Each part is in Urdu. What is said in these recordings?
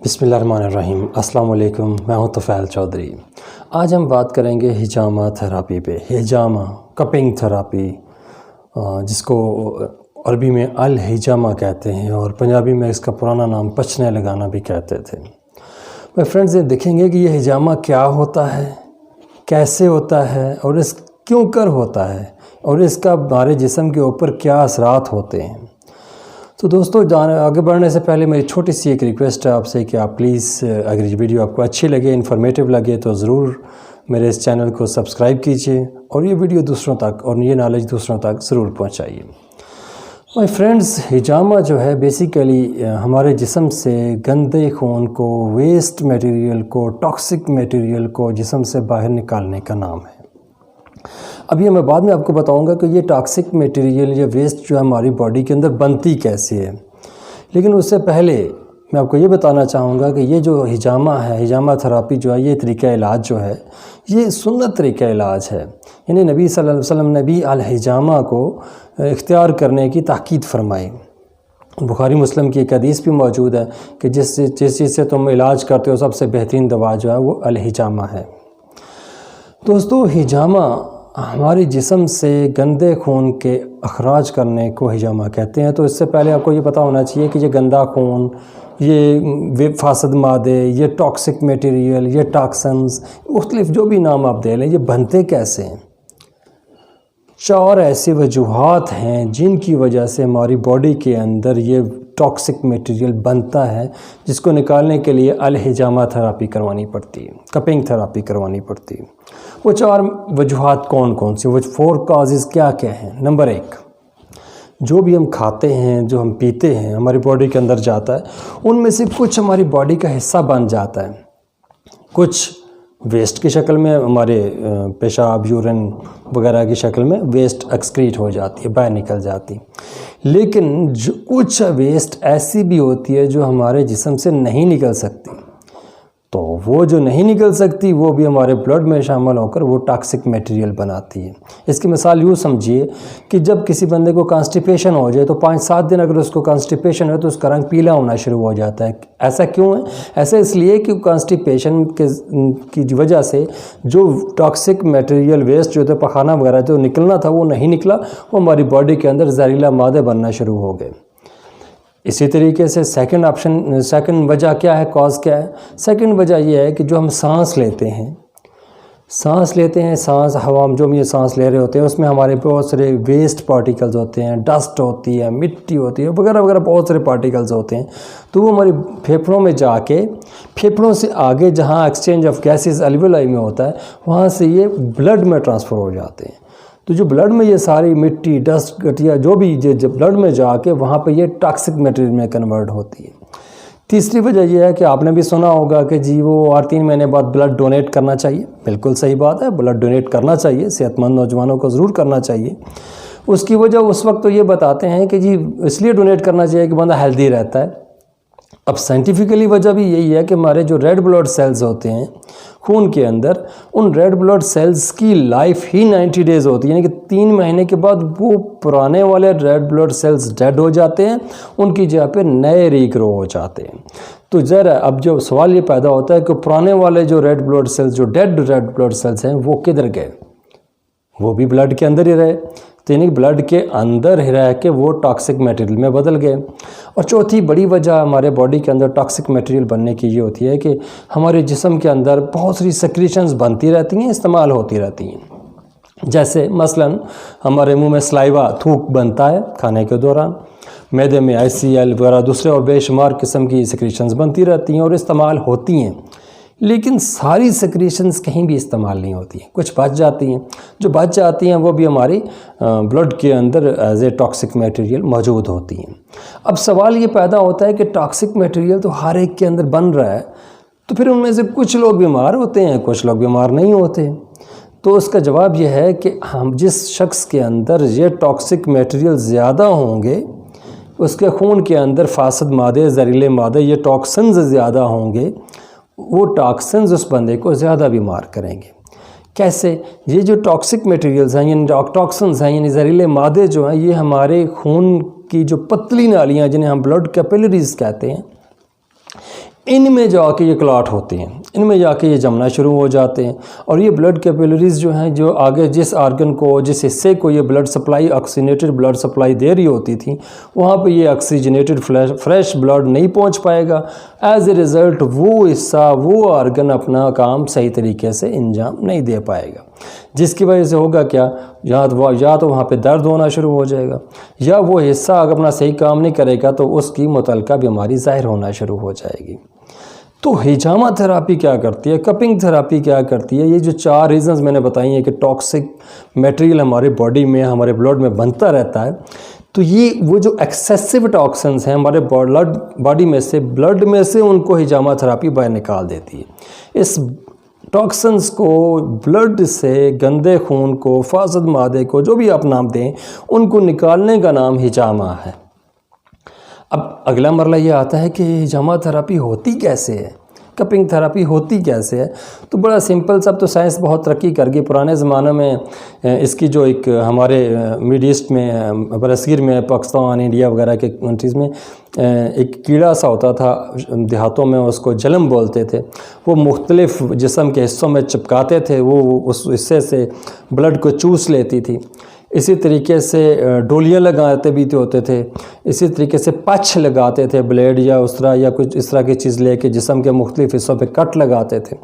بسم اللہ الرحمن الرحیم۔ السلام علیکم، میں ہوں طفیل چودھری۔ آج ہم بات کریں گے ہجامہ تھراپی پہ۔ ہجامہ کپنگ تھراپی، جس کو عربی میں الحجامہ کہتے ہیں اور پنجابی میں اس کا پرانا نام پچنے لگانا بھی کہتے تھے۔ میرے فرینڈز، یہ دیکھیں گے کہ یہ ہجامہ کیا ہوتا ہے، کیسے ہوتا ہے اور اس کیوں کر ہوتا ہے اور اس کا ہمارے جسم کے اوپر کیا اثرات ہوتے ہیں۔ تو دوستو، آگے بڑھنے سے پہلے میری چھوٹی سی ایک ریکویسٹ ہے آپ سے کہ آپ پلیز اگر یہ ویڈیو آپ کو اچھی لگے، انفارمیٹیو لگے تو ضرور میرے اس چینل کو سبسکرائب کیجئے اور یہ ویڈیو دوسروں تک اور یہ نالج دوسروں تک ضرور پہنچائیے۔ مائی فرینڈز، ہجامہ جو ہے بیسیکلی ہمارے جسم سے گندے خون کو، ویسٹ میٹیریل کو، ٹاکسک میٹیریل کو جسم سے باہر نکالنے کا نام ہے۔ اب یہ میں بعد میں آپ کو بتاؤں گا کہ یہ ٹاکسک میٹیریل یا ویسٹ جو ہے ہماری باڈی کے اندر بنتی کیسے ہے، لیکن اس سے پہلے میں آپ کو یہ بتانا چاہوں گا کہ یہ جو ہجامہ ہے، ہجامہ تھراپی جو ہے، یہ طریقہ علاج جو ہے یہ سنت طریقہ علاج ہے۔ یعنی نبی صلی اللہ علیہ وسلم نے بھی الحجامہ کو اختیار کرنے کی تاکید فرمائی۔ بخاری مسلم کی ایک حدیث بھی موجود ہے کہ جس چیز سے تم علاج کرتے ہو سب سے بہترین دوا جو ہے وہ الحجامہ ہے۔ دوستو، ہجامہ ہماری جسم سے گندے خون کے اخراج کرنے کو ہجامہ کہتے ہیں۔ تو اس سے پہلے آپ کو یہ پتہ ہونا چاہیے کہ یہ گندا خون، یہ فاسد مادے، یہ ٹاکسک میٹیریل، یہ ٹاکسنز، مختلف جو بھی نام آپ دے لیں، یہ بنتے کیسے ہیں۔ 4 ایسی وجوہات ہیں جن کی وجہ سے ہماری باڈی کے اندر یہ ٹاکسک میٹیریل بنتا ہے، جس کو نکالنے کے لیے الحجامہ تھراپی کروانی پڑتی ہے، کپنگ تھراپی کروانی پڑتی ہے۔ وہ 4 وجوہات کون کون سی، وہ 4 کازز کیا کیا ہیں۔ نمبر 1، جو بھی ہم کھاتے ہیں، جو ہم پیتے ہیں، ہماری باڈی کے اندر جاتا ہے، ان میں سے کچھ ہماری باڈی کا حصہ بن جاتا ہے، کچھ ویسٹ کی شکل میں، ہمارے پیشاب، یورین وغیرہ کی شکل میں ویسٹ ایکسکریٹ ہو جاتی ہے، باہر نکل جاتی ہے۔ لیکن کچھ ویسٹ ایسی بھی ہوتی ہے جو ہمارے جسم سے نہیں نکل سکتی، تو وہ جو نہیں نکل سکتی وہ بھی ہمارے بلڈ میں شامل ہو کر وہ ٹاکسک میٹیریل بناتی ہے۔ اس کی مثال یوں سمجھیے کہ جب کسی بندے کو کانسٹیپیشن ہو جائے تو 5-7 دن اگر اس کو کانسٹیپیشن ہے تو اس کا رنگ پیلا ہونا شروع ہو جاتا ہے۔ ایسا کیوں ہے؟ ایسا اس لیے کہ کانسٹیپیشن کی وجہ سے جو ٹاکسک میٹیریل ویسٹ جو تھے، پخانہ وغیرہ جو نکلنا تھا وہ نہیں نکلا، وہ ہماری باڈی کے اندر زہریلا مادے بننا شروع ہو گئے۔ اسی طریقے سے سیکنڈ وجہ کیا ہے، کاز کیا ہے؟ سیکنڈ وجہ یہ ہے کہ جو ہم سانس لیتے ہیں، ہوا جو ہم یہ سانس لے رہے ہوتے ہیں، اس میں ہمارے بہت سارے ویسٹ پارٹیکلز ہوتے ہیں، ڈسٹ ہوتی ہے، مٹی ہوتی ہے، وغیرہ وغیرہ، بہت سارے پارٹیکلز ہوتے ہیں۔ تو وہ ہماری پھیپھڑوں میں جا کے، پھیپھڑوں سے آگے جہاں ایکسچینج آف گیسز الویولائی میں ہوتا ہے، وہاں سے یہ بلڈ میں ٹرانسفر ہو جاتے ہیں۔ تو جو بلڈ میں یہ ساری مٹی، ڈسٹ، گٹیا جو بھی جب بلڈ میں جا کے وہاں پہ یہ ٹاکسک میٹیریل میں کنورٹ ہوتی ہے۔ تیسری وجہ یہ ہے کہ آپ نے بھی سنا ہوگا کہ جی وہ ہر 3 مہینے بعد بلڈ ڈونیٹ کرنا چاہیے۔ بالکل صحیح بات ہے، بلڈ ڈونیٹ کرنا چاہیے، صحت مند نوجوانوں کو ضرور کرنا چاہیے۔ اس کی وجہ اس وقت تو یہ بتاتے ہیں کہ جی اس لیے ڈونیٹ کرنا چاہیے کہ بندہ ہیلدی رہتا ہے۔ اب سائنٹیفکلی وجہ بھی یہی ہے کہ ہمارے جو ریڈ بلڈ سیلز ہوتے ہیں خون کے اندر، ان ریڈ بلڈ سیلز کی لائف ہی 90 ڈیز ہوتی ہے، یعنی کہ 3 مہینے کے بعد وہ پرانے والے ریڈ بلڈ سیلز ڈیڈ ہو جاتے ہیں، ان کی جگہ پہ نئے ریگرو ہو جاتے ہیں۔ تو ذرا اب جو سوال یہ پیدا ہوتا ہے کہ پرانے والے جو ریڈ بلڈ سیلز، جو ڈیڈ ریڈ بلڈ سیلز ہیں، وہ کدھر گئے؟ وہ بھی بلڈ کے اندر ہی رہے، تو یعنی بلڈ کے اندر ہی رہ کے وہ ٹاکسک میٹیریل میں بدل گئے۔ اور چوتھی بڑی وجہ ہمارے باڈی کے اندر ٹاکسک میٹیریل بننے کی یہ ہوتی ہے کہ ہمارے جسم کے اندر بہت ساری سیکریشنز بنتی رہتی ہیں، استعمال ہوتی رہتی ہیں۔ جیسے مثلاً ہمارے منہ میں سلائیوا، تھوک بنتا ہے کھانے کے دوران، معدے میں ICL وغیرہ دوسرے اور بے شمار قسم کی سیکریشنز بنتی رہتی ہیں اور استعمال ہوتی ہیں، لیکن ساری سیکریشنز کہیں بھی استعمال نہیں ہوتی ہیں، کچھ بچ جاتی ہیں۔ جو بچ جاتی ہیں وہ بھی ہماری بلڈ کے اندر ایز اے ٹاکسک میٹیریل موجود ہوتی ہیں۔ اب سوال یہ پیدا ہوتا ہے کہ ٹاکسک میٹیریل تو ہر ایک کے اندر بن رہا ہے، تو پھر ان میں سے کچھ لوگ بیمار ہوتے ہیں، کچھ لوگ بیمار نہیں ہوتے۔ تو اس کا جواب یہ ہے کہ ہم جس شخص کے اندر یہ ٹاکسک میٹیریل زیادہ ہوں گے، اس کے خون کے اندر فاسد مادے، زہریلے مادے، یہ ٹاکسنز زیادہ ہوں گے، وہ ٹاکسنز اس بندے کو زیادہ بیمار کریں گے۔ کیسے؟ یہ جو ٹاکسک میٹیریلز ہیں، یعنی ٹاکسنز ہیں، یعنی زہریلے مادے جو ہیں، یہ ہمارے خون کی جو پتلی نالیاں جنہیں ہم بلڈ کیپیلریز کہتے ہیں، ان میں جا کے یہ کلاٹ ہوتے ہیں، ان میں جا کے یہ جمنا شروع ہو جاتے ہیں، اور یہ بلڈ کیپیلریز جو ہیں جو آگے جس آرگن کو، جس حصے کو یہ blood supply oxygenated blood supply دے رہی ہوتی تھی، وہاں پہ یہ آکسیجنیٹڈ فریش بلڈ نہیں پہنچ پائے گا۔ ایز اے رزلٹ وہ حصہ، وہ آرگن اپنا کام صحیح طریقے سے انجام نہیں دے پائے گا، جس کی وجہ سے ہوگا کیا، یا تو وہاں پہ درد ہونا شروع ہو جائے گا، یا وہ حصہ اگر اپنا صحیح کام نہیں کرے گا تو اس کی متعلقہ بیماری ظاہر ہونا شروع ہو جائے گی۔ تو ہجامہ تھراپی کیا کرتی ہے، کپنگ تھراپی کیا کرتی ہے؟ یہ جو 4 ریزنز میں نے بتائی ہیں کہ ٹاکسک میٹیریل ہمارے باڈی میں، ہمارے بلڈ میں بنتا رہتا ہے، تو یہ وہ جو ایکسیسو ٹاکسنز ہیں ہمارے باڈی میں سے، بلڈ میں سے، ان کو ہجامہ تھراپی باہر نکال دیتی ہے۔ اس ٹاکسنز کو، بلڈ سے گندے خون کو، فاسد مادے کو، جو بھی آپ نام دیں، ان کو نکالنے کا نام ہجامہ ہے۔ اب اگلا مرحلہ یہ آتا ہے کہ ہجامہ تھراپی ہوتی کیسے ہے، کپنگ تھراپی ہوتی کیسے ہے؟ تو بڑا سمپل سب، تو سائنس بہت ترقی کر گئی۔ پرانے زمانے میں اس کی جو ایک ہمارے میڈ ایسٹ میں، برصغیر میں، پاکستان، انڈیا وغیرہ کے کنٹریز میں ایک کیڑا سا ہوتا تھا دیہاتوں میں، اس کو جلم بولتے تھے، وہ مختلف جسم کے حصوں میں چپکاتے تھے، وہ اس حصے سے بلڈ کو چوس لیتی تھی۔ اسی طریقے سے ڈولیاں لگاتے بھی ہوتے تھے، اسی طریقے سے پچ لگاتے تھے، بلیڈ یا اس طرح، یا کچھ اس طرح کی چیز لے کے جسم کے مختلف حصوں پہ کٹ لگاتے تھے۔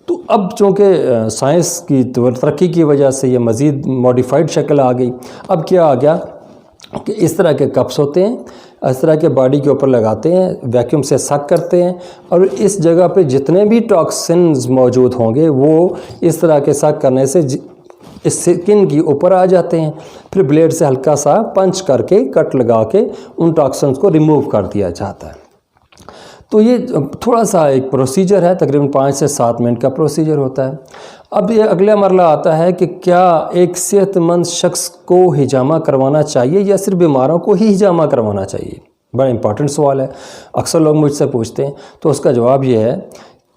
تو اب چونکہ سائنس کی ترقی کی وجہ سے یہ مزید موڈیفائڈ شکل آ گئی۔ اب کیا آ گیا کہ اس طرح کے کپس ہوتے ہیں، اس طرح کے باڈی کے اوپر لگاتے ہیں، ویکیوم سے سک کرتے ہیں، اور اس جگہ پہ جتنے بھی ٹاکسنز موجود ہوں گے وہ اس طرح کے سک کرنے سے اس سکن کی اوپر آ جاتے ہیں، پھر بلیڈ سے ہلکا سا پنچ کر کے، کٹ لگا کے ان ٹاکسنز کو ریموو کر دیا جاتا ہے۔ تو یہ تھوڑا سا ایک پروسیجر ہے، تقریباً 5 سے 7 منٹ کا پروسیجر ہوتا ہے۔ اب یہ اگلا مرحلہ آتا ہے کہ کیا ایک صحت مند شخص کو ہجامہ کروانا چاہیے یا صرف بیماروں کو ہی ہجامہ کروانا چاہیے؟ بڑا امپورٹنٹ سوال ہے، اکثر لوگ مجھ سے پوچھتے ہیں۔ تو اس کا جواب یہ ہے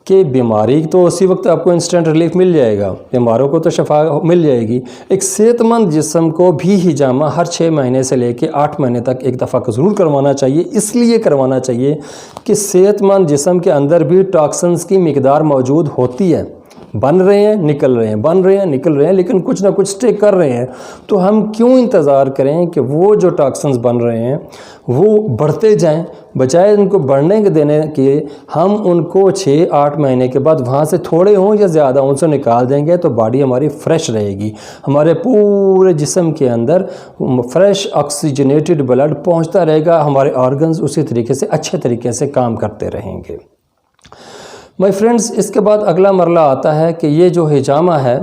کہ بیماری تو اسی وقت آپ کو انسٹنٹ ریلیف مل جائے گا، بیماروں کو تو شفا مل جائے گی، ایک صحت مند جسم کو بھی ہجامہ ہر 6 مہینے سے لے کے 8 مہینے تک ایک دفعہ ضرور کروانا چاہیے۔ اس لیے کروانا چاہیے کہ صحت مند جسم کے اندر بھی ٹاکسنز کی مقدار موجود ہوتی ہے، بن رہے ہیں، نکل رہے ہیں، بن رہے ہیں، نکل رہے ہیں، لیکن کچھ نہ کچھ اسٹے کر رہے ہیں۔ تو ہم کیوں انتظار کریں کہ وہ جو ٹاکسنز بن رہے ہیں وہ بڑھتے جائیں، بجائے ان کو بڑھنے کے دینے کے ہم ان کو 6-8 مہینے کے بعد وہاں سے تھوڑے ہوں یا زیادہ ان سے نکال دیں گے تو باڈی ہماری فریش رہے گی، ہمارے پورے جسم کے اندر فریش آکسیجنیٹڈ بلڈ پہنچتا رہے گا، ہمارے آرگنز اسی طریقے سے اچھے طریقے سے کام کرتے رہیں گے۔ مائی فرینڈز، اس کے بعد اگلا مرحلہ آتا ہے کہ یہ جو ہجامہ ہے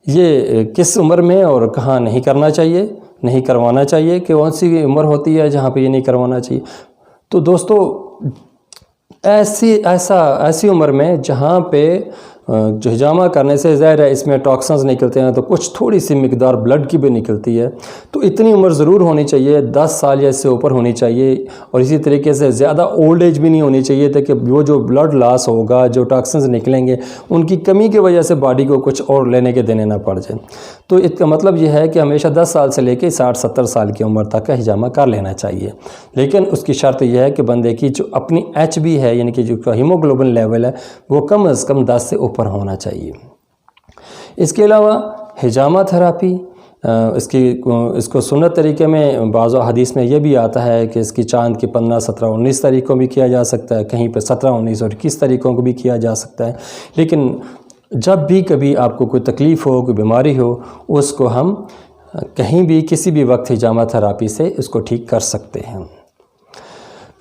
یہ کس عمر میں اور کہاں نہیں کرنا چاہیے، نہیں کروانا چاہیے، کہ کون سی عمر ہوتی ہے جہاں پہ یہ نہیں کروانا چاہیے؟ تو دوستو ایسی عمر میں جہاں پہ جو ہجامہ کرنے سے ظاہر ہے اس میں ٹاکسنز نکلتے ہیں تو کچھ تھوڑی سی مقدار بلڈ کی بھی نکلتی ہے، تو اتنی عمر ضرور ہونی چاہیے، 10 سال یا اس سے اوپر ہونی چاہیے، اور اسی طریقے سے زیادہ اولڈ ایج بھی نہیں ہونی چاہیے تاکہ وہ جو بلڈ لاس ہوگا، جو ٹاکسنز نکلیں گے، ان کی کمی کی وجہ سے باڈی کو کچھ اور لینے کے دینے نہ پڑ جائے۔ تو اس کا مطلب یہ ہے کہ ہمیشہ 10 سال سے لے کے 60-70 سال کی عمر تک کا ہجامہ کر لینا چاہیے، لیکن اس کی شرط یہ ہے کہ بندے کی جو اپنی ایچ بی ہے، یعنی کہ جو ہیموگلوبن لیول ہے، وہ کم از کم 10 سے اوپر ہونا چاہیے۔ اس کے علاوہ ہجامہ تھراپی اس کو سنت طریقے میں بعض حدیث میں یہ بھی آتا ہے کہ اس کی چاند کی 15، 17، 19 طریقوں بھی کیا جا سکتا ہے، کہیں پہ 17، 19 اور 21 طریقوں کو بھی کیا جا سکتا ہے، لیکن جب بھی کبھی آپ کو کوئی تکلیف ہو، کوئی بیماری ہو، اس کو ہم کہیں بھی کسی بھی وقت ہجامہ تھراپی سے اس کو ٹھیک کر سکتے ہیں۔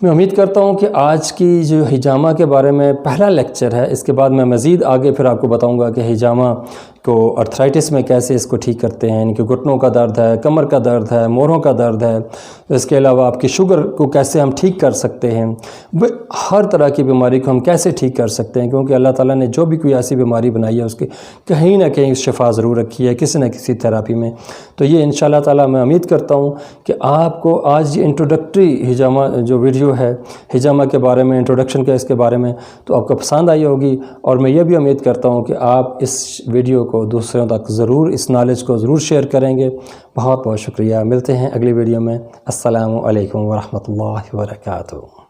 میں امید کرتا ہوں کہ آج کی جو ہجامہ کے بارے میں پہلا لیکچر ہے، اس کے بعد میں مزید آگے پھر آپ کو بتاؤں گا کہ ہجامہ کو ارتھرائٹس میں کیسے اس کو ٹھیک کرتے ہیں، یعنی کہ گھٹنوں کا درد ہے، کمر کا درد ہے، موڑوں کا درد ہے، اس کے علاوہ آپ کی شوگر کو کیسے ہم ٹھیک کر سکتے ہیں، ہر طرح کی بیماری کو ہم کیسے ٹھیک کر سکتے ہیں، کیونکہ اللہ تعالیٰ نے جو بھی کوئی ایسی بیماری بنائی ہے اس کی کہیں نہ کہیں شفا ضرور رکھی ہے کسی نہ کسی تھراپی میں۔ تو یہ انشاءاللہ تعالیٰ میں امید کرتا ہوں کہ آپ کو آج یہ انٹروڈکٹری ہجامہ جو ویڈیو ہے ہجامہ کے بارے میں، انٹروڈکشن کا اس کے بارے میں، تو آپ کو پسند آئی ہوگی، اور میں یہ بھی امید کرتا ہوں کہ آپ اس ویڈیو کو دوسروں تک ضرور، اس نالج کو ضرور شیئر کریں گے۔ بہت بہت شکریہ، ملتے ہیں اگلی ویڈیو میں۔ السلام علیکم ورحمۃ اللہ وبرکاتہ۔